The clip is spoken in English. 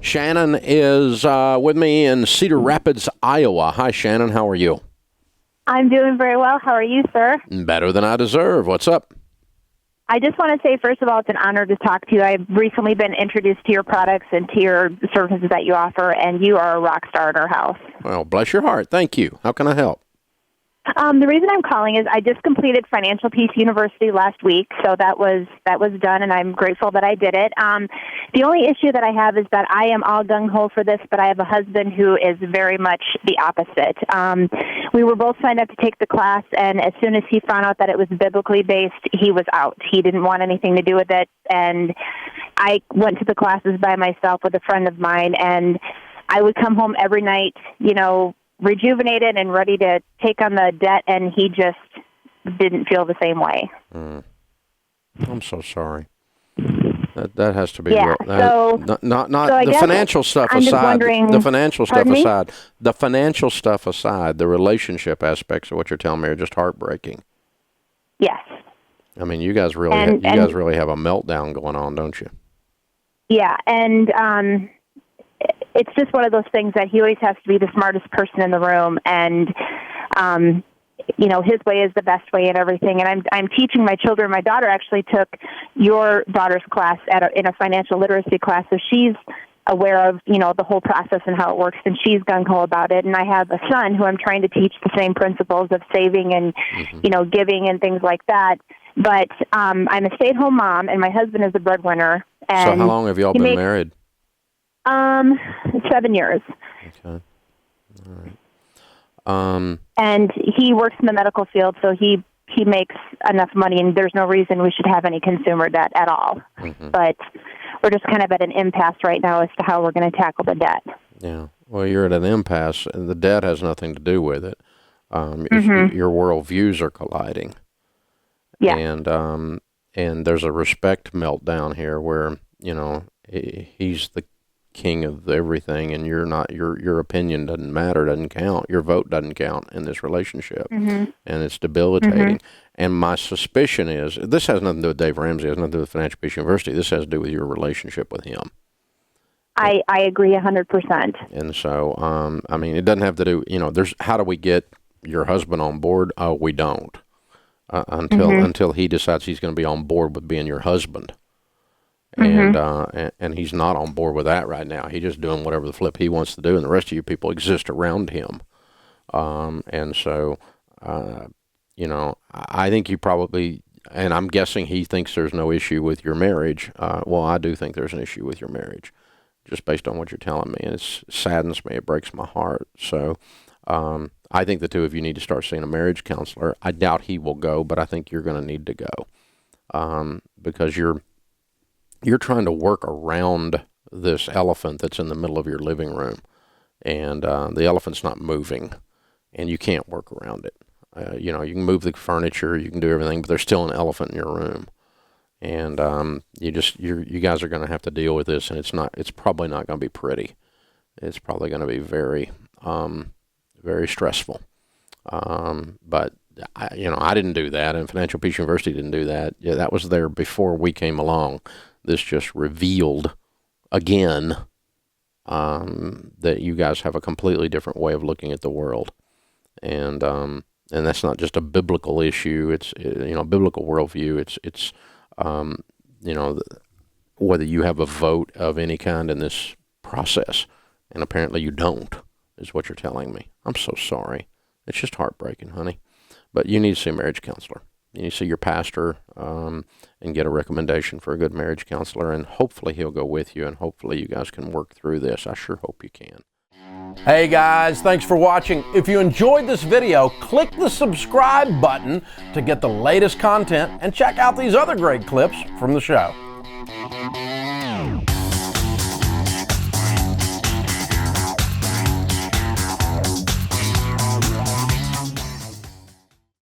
Shannon is with me in Cedar Rapids, Iowa. Hi, Shannon. How are you? I'm doing very well. How are you, sir? Better than I deserve. What's up? I just want to say, first of all, it's an honor to talk to you. I've recently been introduced to your products and to your services that you offer, and you are a rock star in our house. Well, bless your heart. Thank you. How can I help? The reason I'm calling is I just completed Financial Peace University last week, so that was done, and I'm grateful that I did it. The only issue that I have is that I am all gung-ho for this, but I have a husband who is very much the opposite. We were both signed up to take the class, and as soon as he found out that it was biblically based, he was out. He didn't want anything to do with it, and I went to the classes by myself with a friend of mine, and I would come home every night, rejuvenated and ready to take on the debt, and he just didn't feel the same way. I'm so sorry. That has to be real. Not the financial stuff aside. The financial stuff aside. The financial stuff aside, the relationship aspects of what you're telling me are just heartbreaking. Yes. I mean, you guys really have a meltdown going on, don't you? Yeah, and it's just one of those things that he always has to be the smartest person in the room, and his way is the best way and everything. And I'm teaching my children. My daughter actually took your daughter's class in a financial literacy class, so she's aware of the whole process and how it works, and she's gung-ho about it. And I have a son who I'm trying to teach the same principles of saving and giving and things like that. But I'm a stay-at-home mom, and my husband is a breadwinner. And so how long have y'all been married? 7 years. Okay. All right. And he works in the medical field, so he makes enough money, and there's no reason we should have any consumer debt at all. Mm-hmm. But we're just kind of at an impasse right now as to how we're going to tackle the debt. Yeah. Well, you're at an impasse, and the debt has nothing to do with it. Your worldviews are colliding. Yeah. And there's a respect meltdown here where, he's the king of everything, and you're not. Your opinion doesn't matter, doesn't count. Your vote doesn't count in this relationship, and it's debilitating. And my suspicion is this has nothing to do with Dave Ramsey. It has nothing to do with Financial Peace University. This has to do with your relationship with him. I agree 100%. And so, it doesn't have to do. There's how do we get your husband on board? Oh, we don't until he decides he's going to be on board with being your husband. And he's not on board with that right now. He's just doing whatever the flip he wants to do, and the rest of you people exist around him. And so, I think you probably, and I'm guessing he thinks there's no issue with your marriage. Well, I do think there's an issue with your marriage, just based on what you're telling me, and it saddens me. It breaks my heart. So, I think the two of you need to start seeing a marriage counselor. I doubt he will go, but I think you're going to need to go, because you're trying to work around this elephant that's in the middle of your living room, and the elephant's not moving, and you can't work around it. You can move the furniture, you can do everything, but there's still an elephant in your room, and you guys are going to have to deal with this, and it's probably not going to be pretty. It's probably going to be very, very stressful. But I didn't do that, and Financial Peace University didn't do that. Yeah, that was there before we came along. This just revealed again that you guys have a completely different way of looking at the world, and that's not just a biblical issue. It's biblical worldview. It's whether you have a vote of any kind in this process, and apparently you don't, is what you're telling me. I'm so sorry. It's just heartbreaking, honey. But you need to see a marriage counselor. You need to see your pastor and get a recommendation for a good marriage counselor, and hopefully he'll go with you, and hopefully you guys can work through this. I sure hope you can. Hey guys, thanks for watching. If you enjoyed this video, click the subscribe button to get the latest content and check out these other great clips from the show.